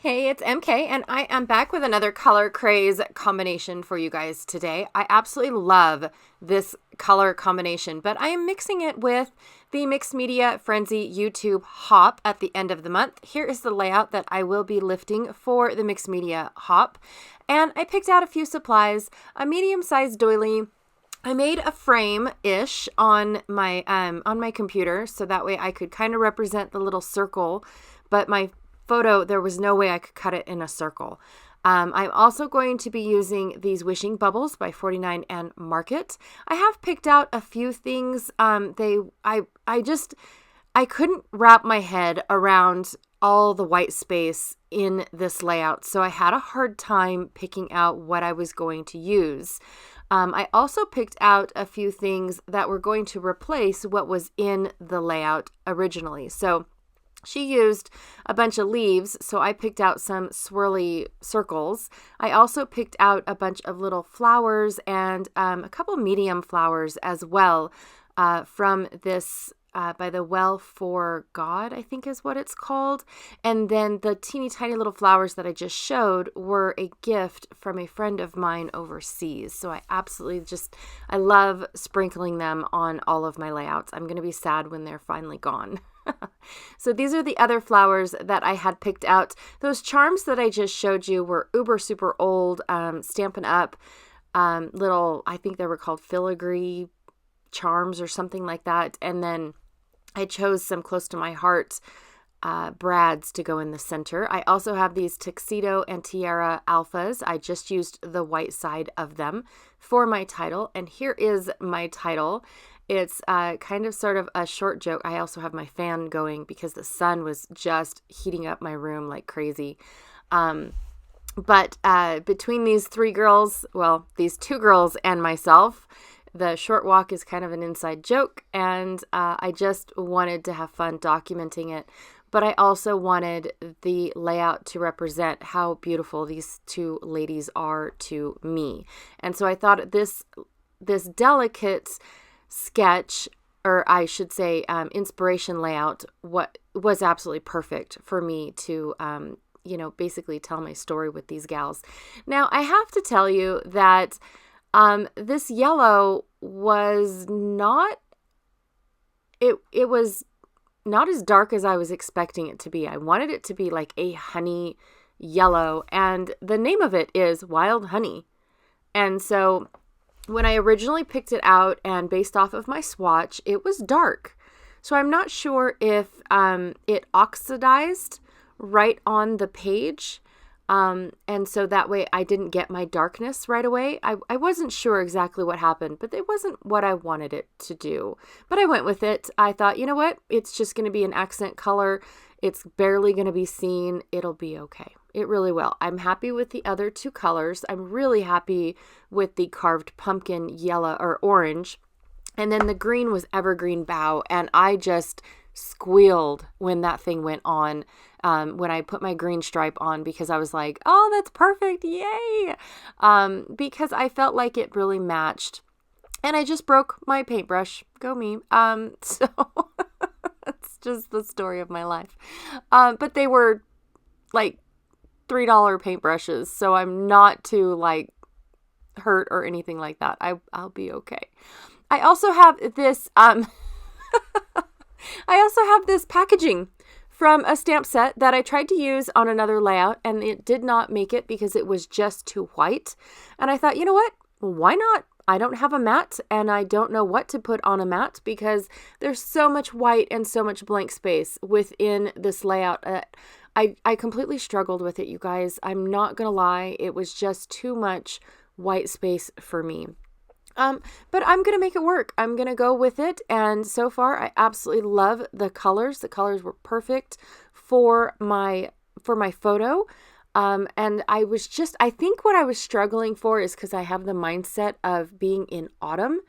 Hey, it's MK, and I am back with another color craze combination for you guys today. I absolutely love this color combination, but I am mixing it with the Mixed Media Frenzy YouTube Hop at the end of the month. Here is the layout that I will be lifting for the Mixed Media Hop, and I picked out a few supplies, a medium-sized doily. I made a frame-ish on my computer, so that way I could kind of represent the little circle, but my photo, there was no way I could cut it in a circle. I'm also going to be using these Wishing Bubbles by 49 and Market. I have picked out a few things. I couldn't wrap my head around all the white space in this layout, so I had a hard time picking out what I was going to use. I also picked out a few things that were going to replace what was in the layout originally. So she used a bunch of leaves, so I picked out some swirly circles. I also picked out a bunch of little flowers and a couple medium flowers as well from this by the Well for God, I think is what it's called. And then the teeny tiny little flowers that I just showed were a gift from a friend of mine overseas. So I love sprinkling them on all of my layouts. I'm going to be sad when they're finally gone. So these are the other flowers that I had picked out. Those charms that I just showed you were uber super old, Stampin' Up! Little, I think they were called filigree charms or something like that. And then I chose some close to my heart brads to go in the center. I also have these Tuxedo and Tiara Alphas. I just used the white side of them for my title. And here is my title. It's kind of sort of a short joke. I also have my fan going because the sun was just heating up my room like crazy. But between these three girls, well, these two girls and myself, the short walk is kind of an inside joke, and I just wanted to have fun documenting it. But I also wanted the layout to represent how beautiful these two ladies are to me. And so I thought this delicate sketch, or I should say inspiration layout, what was absolutely perfect for me to basically tell my story with these gals. Now I have to tell you that this yellow was not, it was not as dark as I was expecting it to be. I wanted it to be like a honey yellow, and the name of it is Wild Honey. And so when I originally picked it out and based off of my swatch, it was dark. So I'm not sure if it oxidized right on the page. And so that way I didn't get my darkness right away. I wasn't sure exactly what happened, but it wasn't what I wanted it to do. But I went with it. I thought, you know what? It's just going to be an accent color. It's barely going to be seen. It'll be okay. It really will. I'm happy with the other two colors. I'm really happy with the carved pumpkin yellow or orange. And then the green was evergreen bough. And I just squealed when that thing went on, when I put my green stripe on, because I was like, oh, that's perfect. Yay. Because I felt like it really matched. And I just broke my paintbrush. Go me. So that's just the story of my life. But they were like $3 paintbrushes, so I'm not too like hurt or anything like that. I'll be okay. I also have this packaging from a stamp set that I tried to use on another layout, and it did not make it because it was just too white. And I thought, you know what? Why not? I don't have a mat, and I don't know what to put on a mat because there's so much white and so much blank space within this layout. I completely struggled with it, you guys. I'm not going to lie. It was just too much white space for me. But I'm going to make it work. I'm going to go with it. And so far, I absolutely love the colors. The colors were perfect for my photo. And I think what I was struggling for is because I have the mindset of being in autumn,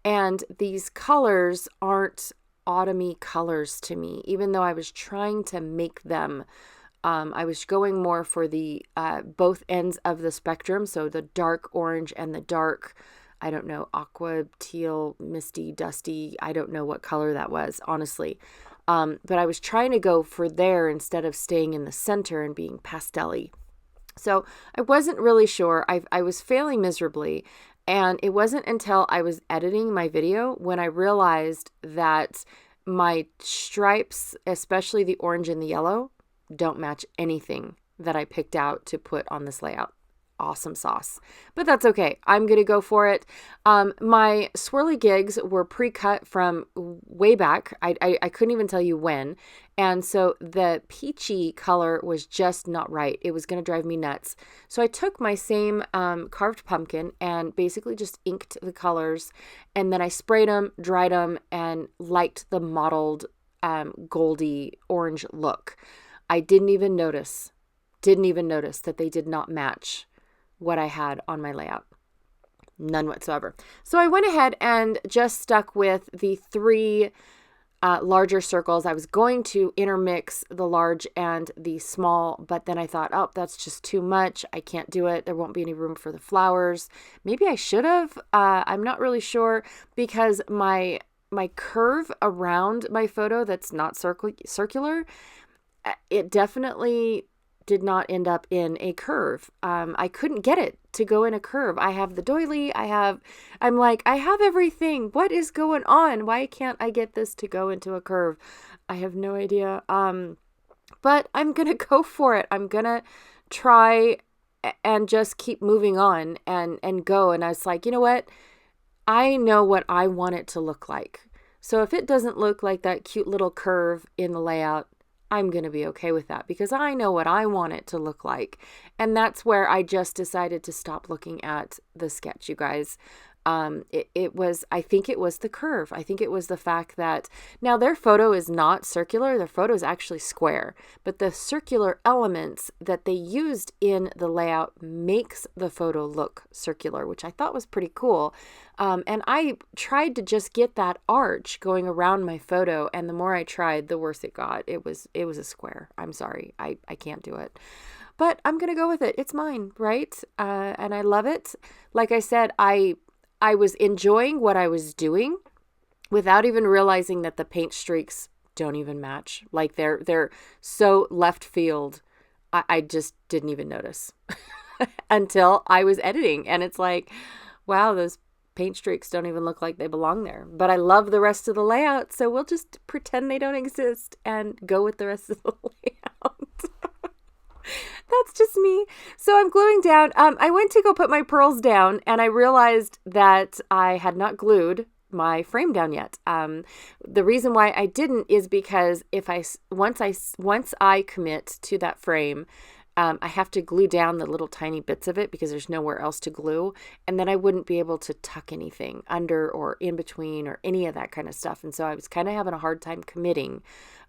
and these colors aren't autumny colors to me, even though I was trying to make them. I was going more for the both ends of the spectrum, so the dark orange and the dark, I don't know, aqua, teal, misty, dusty. I don't know what color that was, honestly. But I was trying to go for there instead of staying in the center and being pastel-y. So I wasn't really sure. I was failing miserably. And it wasn't until I was editing my video when I realized that my stripes, especially the orange and the yellow, don't match anything that I picked out to put on this layout. Awesome sauce. But that's okay. I'm going to go for it. My swirly gigs were pre-cut from way back. I couldn't even tell you when. And so the peachy color was just not right. It was going to drive me nuts. So I took my same carved pumpkin and basically just inked the colors. And then I sprayed them, dried them, and liked the mottled goldy orange look. I didn't even notice that they did not match what I had on my layout. None whatsoever. So I went ahead and just stuck with the 3 larger circles. I was going to intermix the large and the small, but then I thought, oh, that's just too much. I can't do it. There won't be any room for the flowers. Maybe I should have. I'm not really sure, because my curve around my photo that's not circular, it definitely did not end up in a curve. I couldn't get it to go in a curve. I have the doily. I'm like, I have everything. What is going on? Why can't I get this to go into a curve? I have no idea. But I'm going to go for it. I'm going to try and just keep moving on and go. And I was like, you know what? I know what I want it to look like. So if it doesn't look like that cute little curve in the layout, I'm going to be okay with that, because I know what I want it to look like. And that's where I just decided to stop looking at the sketch, you guys. I think it was the curve. I think it was the fact that now their photo is not circular. Their photo is actually square, but the circular elements that they used in the layout makes the photo look circular, which I thought was pretty cool. And I tried to just get that arch going around my photo, and the more I tried, the worse it got. It was a square. I'm sorry. I can't do it. But I'm going to go with it. It's mine, right? And I love it. Like I said, I was enjoying what I was doing without even realizing that the paint streaks don't even match. Like they're so left field. I just didn't even notice until I was editing. And it's like, wow, those paint streaks don't even look like they belong there. But I love the rest of the layout, so we'll just pretend they don't exist and go with the rest of the layout. That's just me. So I'm gluing down. I went to go put my pearls down, and I realized that I had not glued my frame down yet. The reason why I didn't is because once I commit to that frame, I have to glue down the little tiny bits of it because there's nowhere else to glue. And then I wouldn't be able to tuck anything under or in between or any of that kind of stuff. And so I was kind of having a hard time committing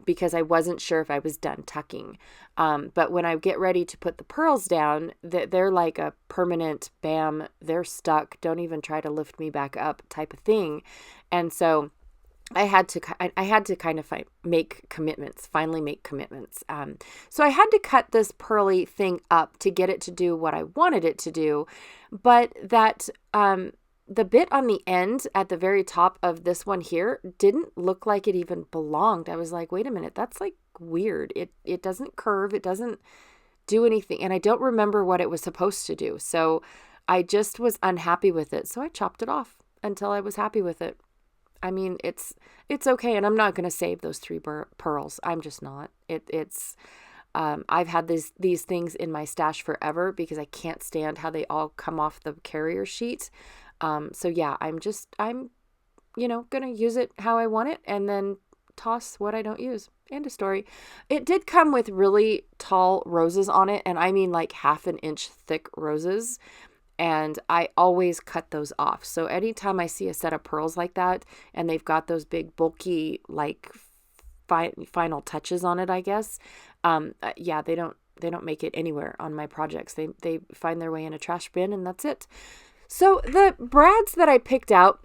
because I wasn't sure if I was done tucking. But when I get ready to put the pearls down, they're like a permanent bam, they're stuck. Don't even try to lift me back up type of thing. And so I had to kind of finally make commitments. So I had to cut this pearly thing up to get it to do what I wanted it to do. But that, the bit on the end at the very top of this one here didn't look like it even belonged. I was like, wait a minute, that's like weird. It doesn't curve. It doesn't do anything. And I don't remember what it was supposed to do. So I just was unhappy with it. So I chopped it off until I was happy with it. I mean, it's okay, and I'm not going to save those 3 pearls. I'm just not. I've had these things in my stash forever because I can't stand how they all come off the carrier sheet. So yeah, I'm going to use it how I want it and then toss what I don't use. End of story. It did come with really tall roses on it, and I mean like 1/2 inch thick roses. And I always cut those off. So anytime I see a set of pearls like that and they've got those big bulky like final touches on it, I guess. Yeah, they don't make it anywhere on my projects. They find their way in a trash bin, and that's it. So the brads that I picked out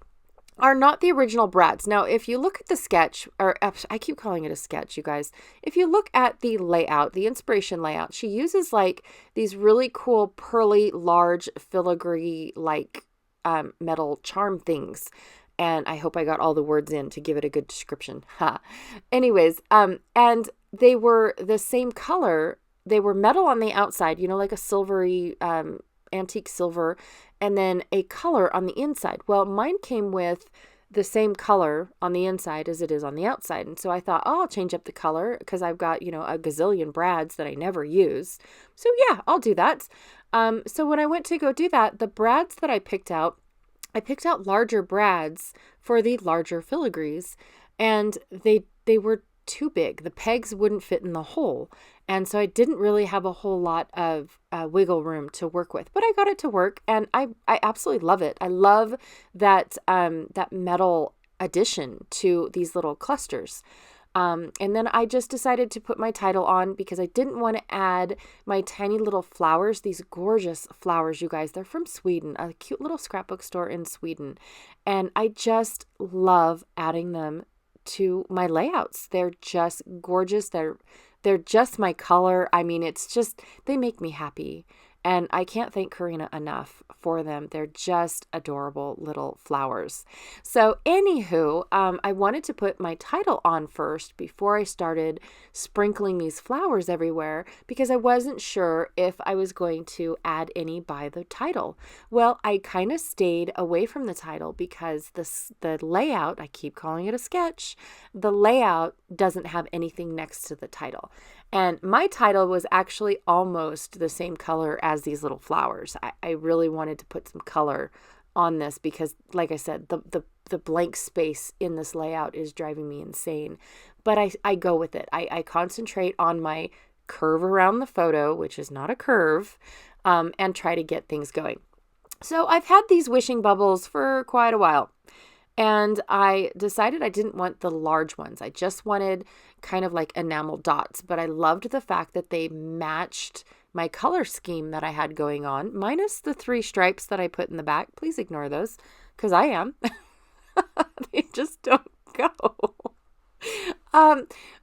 are not the original brads. Now, if you look at the sketch, or I keep calling it a sketch, you guys. If you look at the layout, the inspiration layout, she uses like these really cool pearly, large, filigree, like metal charm things. And I hope I got all the words in to give it a good description. Ha. Anyways, and they were the same color. They were metal on the outside, like a silvery, antique silver, and then a color on the inside. Well, mine came with the same color on the inside as it is on the outside. And so I thought, oh, I'll change up the color because I've got, a gazillion brads that I never use. So yeah, I'll do that. So when I went to go do that, the brads that I picked out larger brads for the larger filigrees, and they were too big. The pegs wouldn't fit in the hole. And so I didn't really have a whole lot of wiggle room to work with, but I got it to work, and I absolutely love it. I love that that metal addition to these little clusters. And then I just decided to put my title on because I didn't want to add my tiny little flowers, these gorgeous flowers, you guys. They're from Sweden, a cute little scrapbook store in Sweden. And I just love adding them to my layouts. They're just gorgeous. They're just my color. I mean, they make me happy. And I can't thank Karina enough for them. They're just adorable little flowers. So anywho, I wanted to put my title on first before I started sprinkling these flowers everywhere because I wasn't sure if I was going to add any by the title. Well, I kind of stayed away from the title because the layout, I keep calling it a sketch, the layout doesn't have anything next to the title. And my title was actually almost the same color as these little flowers. I really wanted to put some color on this because, like I said, the blank space in this layout is driving me insane. But I go with it. I concentrate on my curve around the photo, which is not a curve, and try to get things going. So I've had these wishing bubbles for quite a while. And I decided I didn't want the large ones. I just wanted kind of like enamel dots, but I loved the fact that they matched my color scheme that I had going on, minus the 3 stripes that I put in the back. Please ignore those because I am. They just don't go.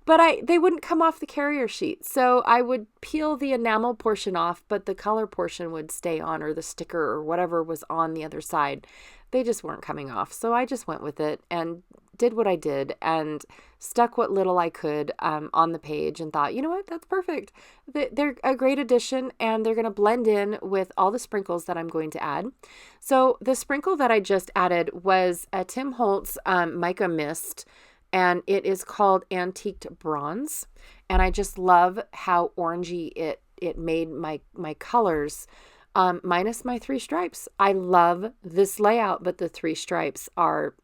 But they wouldn't come off the carrier sheet. So I would peel the enamel portion off, but the color portion would stay on, or the sticker or whatever was on the other side. They just weren't coming off. So I just went with it and did what I did and stuck what little I could on the page and thought, you know what, that's perfect. They're a great addition and they're going to blend in with all the sprinkles that I'm going to add. So the sprinkle that I just added was a Tim Holtz mica mist, and it is called Antiqued Bronze. And I just love how orangey it made my colors. Minus my 3 stripes. I love this layout, but the 3 stripes are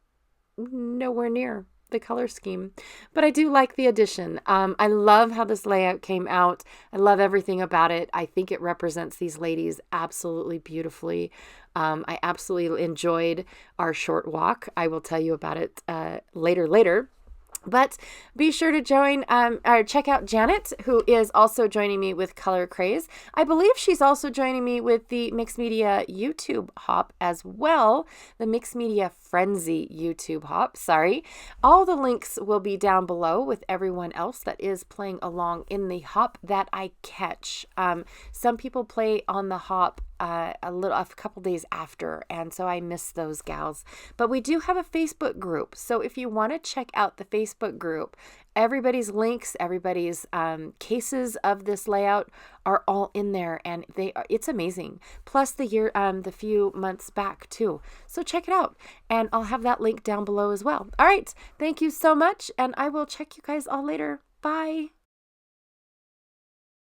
nowhere near the color scheme. But I do like the addition. I love how this layout came out. I love everything about it. I think it represents these ladies absolutely beautifully. I absolutely enjoyed our short walk. I will tell you about it later. But be sure to join or check out Janet, who is also joining me with Color Craze. I believe she's also joining me with the Mixed Media YouTube hop as well. The Mixed Media Frenzy YouTube hop, sorry. All the links will be down below with everyone else that is playing along in the hop that I catch. Some people play on the hop a couple days after, and so I miss those gals. But we do have a Facebook group, so if you want to check out the Facebook group, everybody's links, everybody's cases of this layout are all in there, and it's amazing. Plus the few months back too. So check it out, and I'll have that link down below as well. All right, thank you so much, and I will check you guys all later. Bye.